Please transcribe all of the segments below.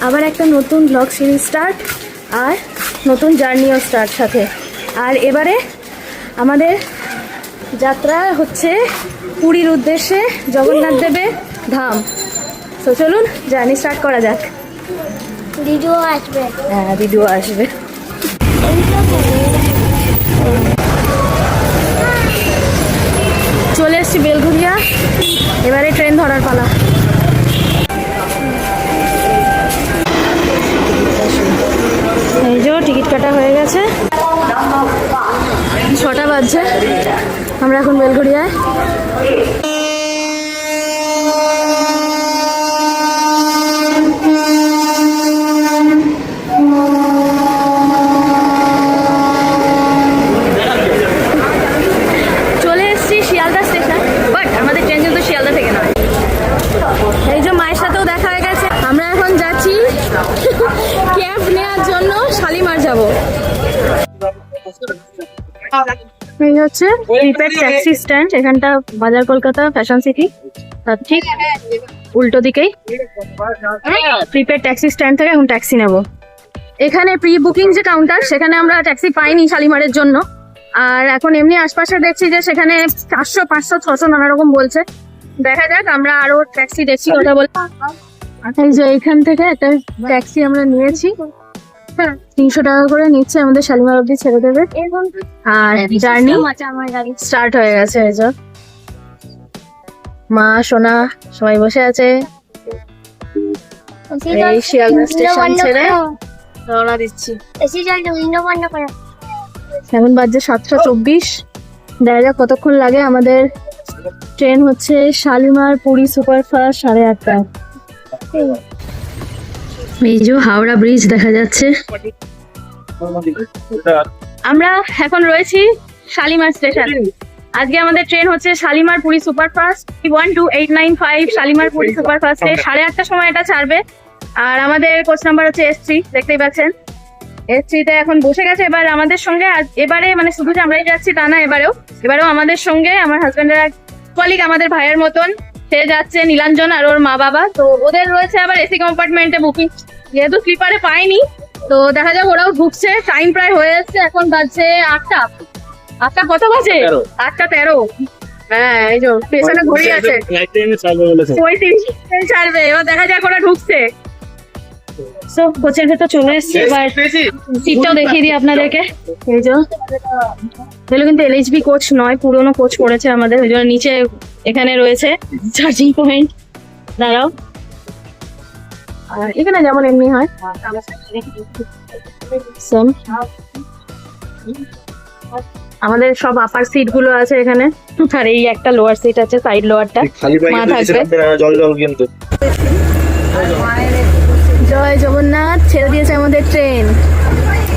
আবার একটা নতুন ব্লগ সিরিজ স্টার্ট, আর নতুন জার্নিও স্টার্ট সাথে। আর এবারে আমাদের যাত্রা হচ্ছে পুরীর উদ্দেশ্যে, জগন্নাথ দেবের ধাম। তো চলুন জার্নি স্টার্ট করা যাক। দিদিও আসবে। হ্যাঁ, দিদিও আসবে। চলে এসছি বেলঘরিয়া, এবারে ট্রেন ধরার পালা। এই যে টিকিট কাটা হয়ে গেছে, 6টা বাজছে, আমরা এখন বেলঘরিয়ায়। চলে এসছি শিয়ালদা স্টেশন, বাট আমাদের ট্রেন কিন্তু শিয়ালদা থেকে নয়। এই যে মায়ের সাথেও দেখা হয়ে গেছে। আমরা এখন যাচ্ছি ক্যাব নেওয়ার জন্য, শালিমার যাব। এই হচ্ছে প্রিপেড ট্যাক্সি স্ট্যান্ড, এখানটা বাজার কলকাতা ফ্যাশন সিটি, তার ঠিক উল্টো দিকেই প্রিপেড ট্যাক্সি স্ট্যান্ড থেকে এখন ট্যাক্সি নেব। এখানে প্রি বুকিং যে কাউন্টার, সেখানে আমরা ট্যাক্সি পাইনি শালিমারের জন্য। আর এখন এমনি আশপাশে দেখছি যে সেখানে 400, 500, 600 নানা রকম বলছে। দেখা যাক, আমরা আরো ট্যাক্সি দেখছি কথা বল। এই যে এইখান থেকে একটা ট্যাক্সি আমরা নিয়েছি, 300 টাকা করে নিচ্ছে, আমাদের শালিমার অব্দি ছেড়ে দেবে। আর জার্নি স্টার্ট হয়ে গেছে। এই যে মা সোনা সবাই বসে আছে। এই শিয়ালদা স্টেশন ছেড়ে রওনা দিচ্ছি। এখন বাজে 7:24। দেখা যাক কতক্ষণ লাগে। আমাদের ট্রেন হচ্ছে শালিমার পুরী সুপারফাস্ট 8:30টায়। এই যে হাওড়া ব্রিজ দেখা যাচ্ছে। আমরা এখন রয়েছি শালিমার স্টেশনে। আজকে আমাদের ট্রেন হচ্ছে শালিমার পুরী সুপারফাস্ট 12895 শালিমার পুরী সুপারফাস্টে 8:30টার সময় এটা ছাড়বে। আর আমাদের কোচ নাম্বার হচ্ছে S3, দেখতেই পাচ্ছেন। S3তে এখন বসে গেছে। এবার আমাদের সঙ্গে এবারে মানে শুধু যে আমরাই যাচ্ছি তা না, এবারেও আমাদের সঙ্গে আমার হাজবেন্ডের এক কলিগ, আমাদের ভাইয়ের মতন, সে যাচ্ছে, নীলাঞ্জন, আর ওর মা বাবা। তো ওদের রয়েছে আবার এসি কম্পার্টমেন্টে বুকিং, যেহেতু স্লিপারে পাইনি। তো দেখা যাক, ওরাও ঢুকছে। টাইম প্রায় হয়ে যাচ্ছে, এখন বাজছে 8টা। কত বাজে? 8:13। হ্যাঁ, এই যে পেছনে ঘড়ি আছে, 35 ছাড়বে। এবার দেখা যাক ওরা ঢুকছে। সো কোচের ভেতর চলে এসছে, এবার সিটটাও দেখিয়ে দিই আপনাদেরকে। এই যে এগুলো কিন্তু LHB কোচ নয়, পুরোনো কোচ পড়েছে আমাদের, ওই জন্য নিচে এখানে রয়েছে চার্জিং পয়েন্ট। দাঁড়াও, আর এখানে যেমন এমনি হয় সেম। আমাদের সব আপার সিট গুলো আছে এখানে, আর এই একটা লোয়ার সিট আছে, সাইড লোয়ারটা মা থাকবে। জয় জগন্নাথ। ছেড়ে দিয়েছে আমাদের ট্রেন,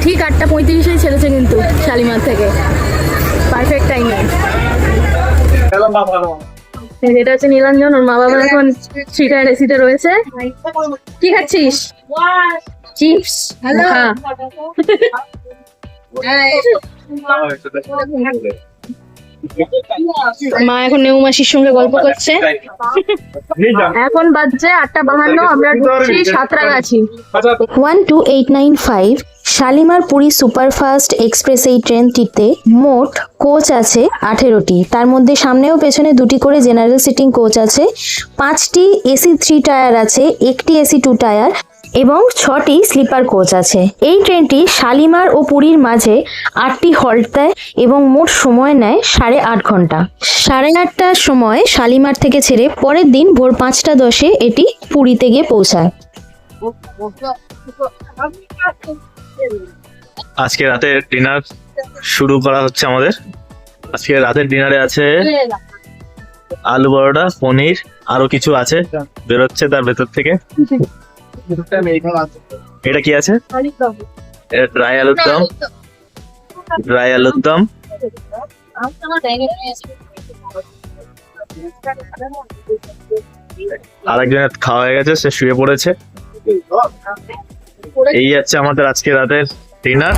ঠিক 8:35 ছেড়েছে কিন্তু শালিমার থেকে, পারফেক্ট টাইমে। এটা হচ্ছে নীলাঞ্জন, ওর মা বাবা এখন সিটার এসিতে রয়েছে। কি খাচ্ছিস? চিপস। হ্যাঁ, মা এখন নেউ মাসির সঙ্গে গল্প করছে। এখন বাজছে 8:52, আমরা ঢুকছি সাঁতরাগাছি। 12895 শালিমার পুরী সুপারফাস্ট এক্সপ্রেস এই ট্রেনটিতে মোট কোচ আছে 18টি। তার মধ্যে সামনে ও পেছনে 2টি করে জেনারেল সিটিং কোচ আছে, 5টি এসি 3 টায়ার আছে, 1টি এসি 2 টায়ার এবং 6টি স্লিপার কোচ আছে। এই ট্রেনটি শালিমার ও পুরীর মাঝে 8টি হল্ট দেয় এবং মোট সময় নেয় 8.5 ঘন্টা। 8:30টার সময় শালিমার থেকে ছেড়ে পরের দিন ভোর 5:10 এটি পুরীতে গিয়ে পৌঁছায়। আজকে রাতের ডিনার শুরু করা হচ্ছে আমাদের। আজকে রাতের ডিনারে আছে আলু পরোটা, পনির, আরো কিছু আছে, বেরোচ্ছে তার ভেতর থেকে। এটা কি আছে? এটা ড্রাই আলুর দম। আরেকজনের খাওয়া হয়ে গেছে, সে শুয়ে পড়েছে। এই হচ্ছে আমাদের আজকে রাতের ডিনার।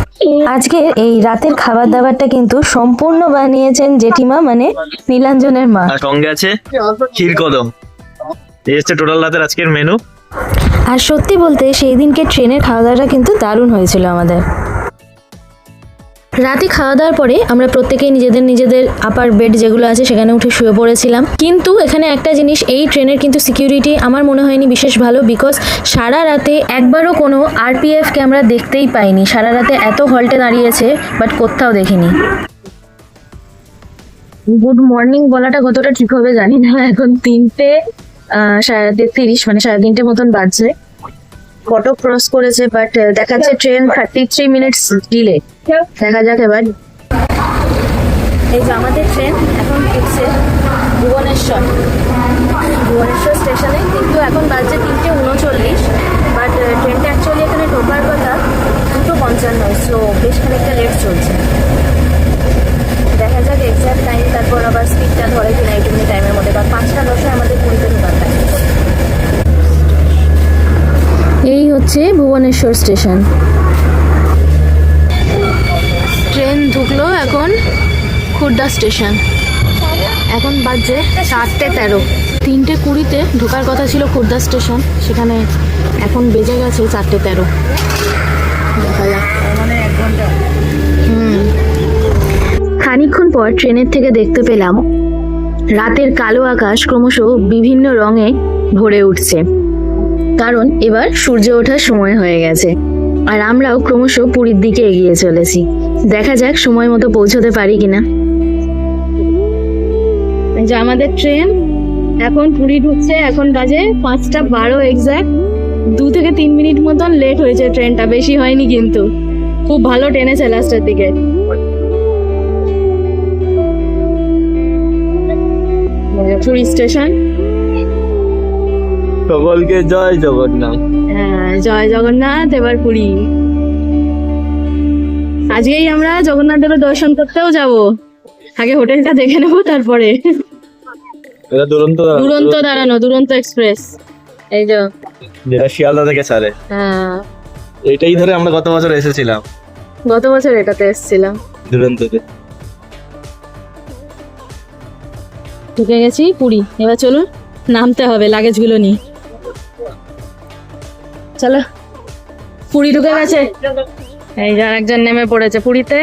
আজকে এই রাতের খাবার দাবারটা কিন্তু সম্পূর্ণ বানিয়েছেন জেঠিমা, মানে নীলাঞ্জনের মা। আর সঙ্গে আছে ক্ষীর কদম। এই হচ্ছে টোটাল রাতের আজকের মেনু। আর সত্যি বলতে সেই দিনকে ট্রেনের খাওয়া দাওয়াটা কিন্তু দারুণ হয়েছিল আমাদের। রাতে খাওয়া দাওয়ার পরে আমরা প্রত্যেকেই নিজেদের আপার বেড যেগুলো আছে সেখানে উঠে শুয়ে পড়েছিলাম। কিন্তু এখানে একটা জিনিস, এই ট্রেনের কিন্তু সিকিউরিটি আমার মনে হয়নি বিশেষ ভালো, বিকজ সারা রাতে একবারও কোনো আরপিএফকে আমরা দেখতেই পাইনি। সারা রাতে এত হল্টে দাঁড়িয়েছে বাট কোথাও দেখিনি। গুড মর্নিং বলাটা কতটা ঠিক হবে জানি না, এখন 3:30 মানে 3:30 মতন বাজছে। কটক ক্রস করেছে বাট দেখাচ্ছে ট্রেন 33 মিনিটস ডিলে। দেখা যাক এবার। এই যে আমাদের ট্রেন এখন ঢুকছে ভুবনেশ্বর স্টেশনে, কিন্তু এখন বাজছে 3:39, বাট ট্রেনটা অ্যাকচুয়ালি এখানে ঢোকার কথা 2:55, সো বেশ খানিকটা লেট চলছে। দেখা যাক এক্সাক্ট টাইম, তারপর আবার স্পিডটা ধরে কিনা এইটুকুনি টাইমের মধ্যে, বা 5:10 আমাদের পুরীতে ঢোকার টাইম। এই হচ্ছে ভুবনেশ্বর স্টেশন। ট্রেন ঢুকলো এখন খুড়দা স্টেশন। এখন বাজছে 4:13, 3:20 ঢোকার কথা ছিল খুড়দা স্টেশন, সেখানে এখন বেজে গেছে 4:13। দেখা যাক, মানে 1 ঘন্টা। খানিকক্ষণ পর ট্রেনের থেকে দেখতে পেলাম রাতের কালো আকাশ ক্রমশ বিভিন্ন রঙে ভরে উঠছে, কারণ এবার সূর্য ওঠার সময় হয়ে গেছে। আর আমরাও ক্রমশ পুরীর দিকে এগিয়ে চলেছি। দেখা যাক সময় মতো পৌঁছতে পারি কিনা। যে আমাদের ট্রেন এখন পুরী ঢুকছে, এখন বাজে 5:12 এক্সাক্ট। 2 থেকে 3 মিনিট মতন লেট হয়েছে ট্রেনটা, বেশি হয়নি কিন্তু। খুব ভালো টেনেছে লাস্টের দিকে। পুরী স্টেশন। সকলকে জয় জগন্নাথ। হ্যাঁ, জয় জগন্নাথ। এবার পুরী। আজকেই আমরা জগন্নাথেরও দর্শন করতেও যাব। আগে হোটেলটা দেখে নেবো, তারপরে এটা দুরন্ত দাঁড়ানো, দুরন্ত এক্সপ্রেস। এই যে যেটা শিয়ালদা থেকে ছাড়ে। হ্যাঁ, এটাই ধরে আমরা গত বছর এসেছিলাম, গত বছর এটাতে এসেছিলাম। দুরন্ততে। ঢুকে গেছি পুরী। এবার চলুন নামতে হবে, লাগেজগুলো নিয়ে। চলো, পুরী ঢুকে গেছে। এই যে একজন নেমে পড়েছে পুরীতে।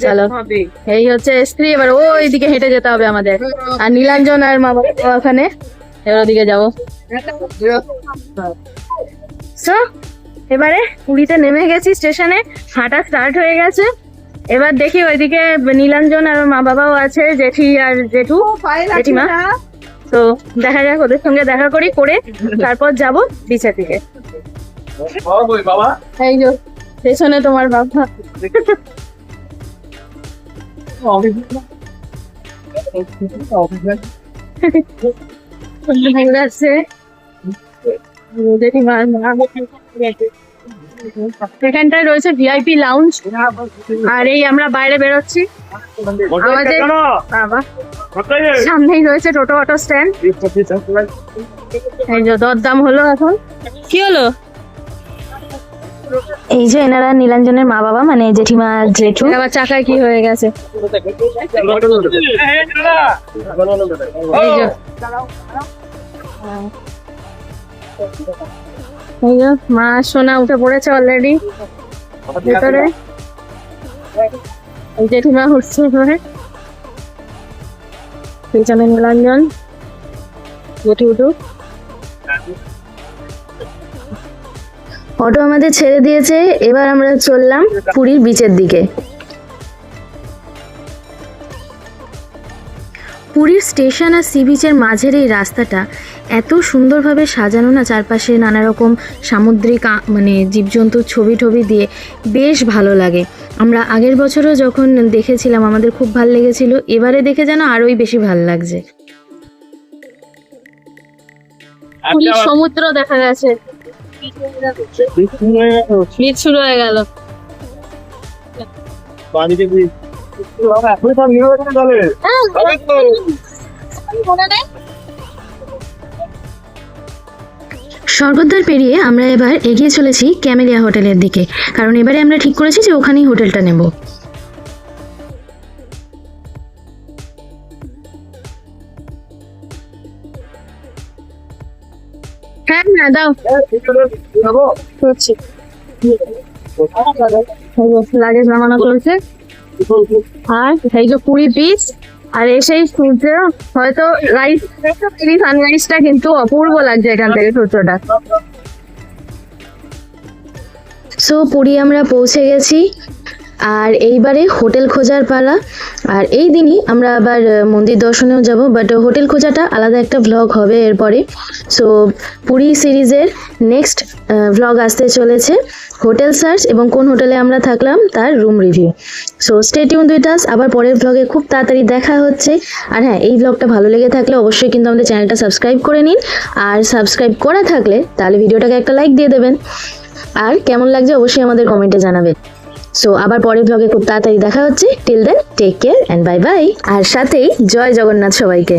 চলো, এই হচ্ছে স্ত্রী। এবার ওই দিকে হেঁটে যেতে হবে আমাদের, আর নীলাঞ্জন আর মা বাবা ওখানে। এবার ওদিকে যাবো। So, এবারে পুরীতে নেমে গেছি স্টেশনে, হাঁটা স্টার্ট হয়ে গেছে। এবার দেখি ওইদিকে নীলাঞ্জন আর মা বাবাও আছে, জেঠি আর জেঠিমা। তো দেখা যাক, ওদের সঙ্গে দেখা করে তারপর যাব বিচের দিকে। এই যে পেছনে তোমার বাবা। এখানটায় রয়েছে ভিআইপি লাউঞ্জ, আর এই আমরা বাইরে বেরোচ্ছি। আমাদের সামনেই রয়েছে টোটো অটো স্ট্যান্ড। এই যে দরদাম হলো এখন। কি হলো? এই যে এনারা নীলাঞ্জনের মা বাবা, মানে জেঠিমা আর জেঠু। আবার চাকায় কি হয়ে গেছে? এই যে মা সোনা উঠে পড়েছে অলরেডি ভেতরে। জেঠিমা উঠছে এবারে, পেছনে নীলাঞ্জন, জেঠু উঠুক। অটো আমাদের ছেড়ে দিয়েছে, এবার আমরা চললাম পুরীর বিচের দিকে। পুরীর স্টেশন আর সি বিচের মাঝের এই রাস্তাটা এত সুন্দরভাবে সাজানো না, চারপাশে নানা রকম সামুদ্রিক মানে জীবজন্তুর ছবি টবি দিয়ে বেশ ভালো লাগে। আমরা আগের বছরও যখন দেখেছিলাম আমাদের খুব ভালো লেগেছিল, এবারে দেখে যেন আরোই বেশি ভালো লাগছে। পুরীর সমুদ্র দেখা গেছে, বীজ শুরু হয়ে গেল। স্বর্গদ্বার পেরিয়ে আমরা এবার এগিয়ে চলেছি ক্যামেলিয়া হোটেলের দিকে, কারণ এবারে আমরা ঠিক করেছি যে ওখানেই হোটেলটা নেব। হ্যাঁ হ্যাঁ দাও করছি লাগেজ নামানো চলছে আর এই যে 20 পিস আর এসেই সূর্য হয়তো রাইস সানরাইজটা কিন্তু অপূর্ব লাগছে এখান থেকে সূর্যটা। সো পুরী আমরা পৌঁছে গেছি আর এইবারে হোটেল খোঁজার পালা। আর এই দিনই আমরা আবার মন্দির দর্শনেও যাব, বাট হোটেল খোঁজাটা আলাদা একটা ভ্লগ হবে এরপরে। সো পুরী সিরিজের নেক্সট ভ্লগ আসতে চলেছে হোটেল সার্চ এবং কোন হোটেলে আমরা থাকলাম তার room review. So stay tuned with us, আবার পরের ভ্লগে খুব তাড়াতাড়ি দেখা হচ্ছে। আর হ্যাঁ, এই ভ্লগটা ভালো লেগে থাকলে অবশ্যই কিন্তু আমাদের চ্যানেলটা সাবস্ক্রাইব করে নিন, আর সাবস্ক্রাইব করা থাকলে তাহলে ভিডিওটাকে একটা লাইক দিয়ে দেবেন, আর কেমন লাগছে অবশ্যই আমাদের কমেন্টে জানাবেন। সো আবার পরের ব্লগে খুব তাড়াতাড়ি দেখা হচ্ছে। Till then take care and bye bye, আর সাথেই জয় জগন্নাথ সবাইকে।